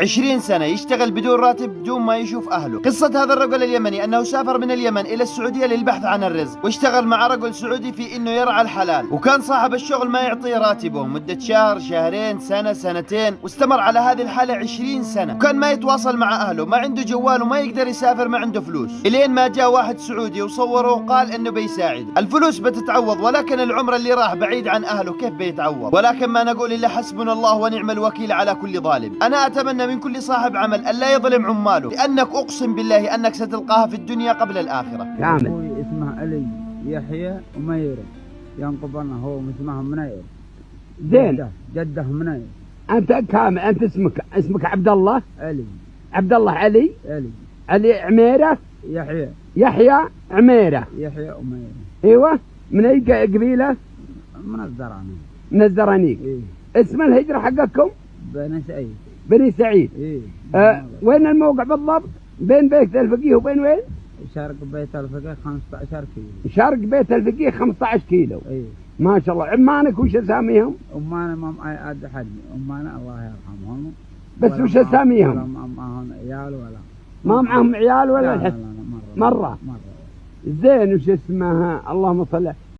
20 سنة يشتغل بدون راتب بدون ما يشوف أهله. قصة هذا الرجل اليمني أنه سافر من اليمن إلى السعودية للبحث عن الرزق، واشتغل مع رجل سعودي في أنه يرعى الحلال، وكان صاحب الشغل ما يعطيه راتبه مدة شهر، شهرين، سنة، سنتين، واستمر على هذه الحالة 20 سنة، وكان ما يتواصل مع أهله، ما عنده جوال وما يقدر يسافر، ما عنده فلوس، إلين ما جاء واحد سعودي وصوره وقال أنه بيساعد. الفلوس بتتعوض، ولكن العمر اللي راح بعيد عن أهله كيف بيتعوض؟ ولكن ما نقول إلا حسبنا الله ونعم الوكيل على كل ظالم. أنا أتمنى من كل صاحب عمل ألا يظلم عماله، لأنك أقسم بالله أنك ستلقاها في الدنيا قبل الآخرة. كامل. أخوي اسمه علي يحيى أمير، ينقبنا هو اسمه منير. زين. جده منير. أنت كامل، أنت اسمك عبد الله؟ علي. عبد الله علي؟ علي عميرة؟ يحيى عميرة. يحيى أمير. ايوه. من اي قبيلة؟ من الزراني. من الزرانيق. إيه. اسم الهجرة حقكم؟ بني سعيد. بني سعيد. إيه. وين الموقع بالضبط؟ بين بيت الفقيه وبين وين؟ شرق بيت الفقيه 15 كيلو. شرق بيت الفقيه 15 كيلو. إيه. ما شاء الله. عمانك وش اساميهم؟ أمانا ما معي أحد، أمانا الله يرحمهم. بس وش اساميهم؟ ما معهم عيال ولا. ما معهم عيال ولا؟ لا مرة. زين. وش اسمها؟ اللهم صل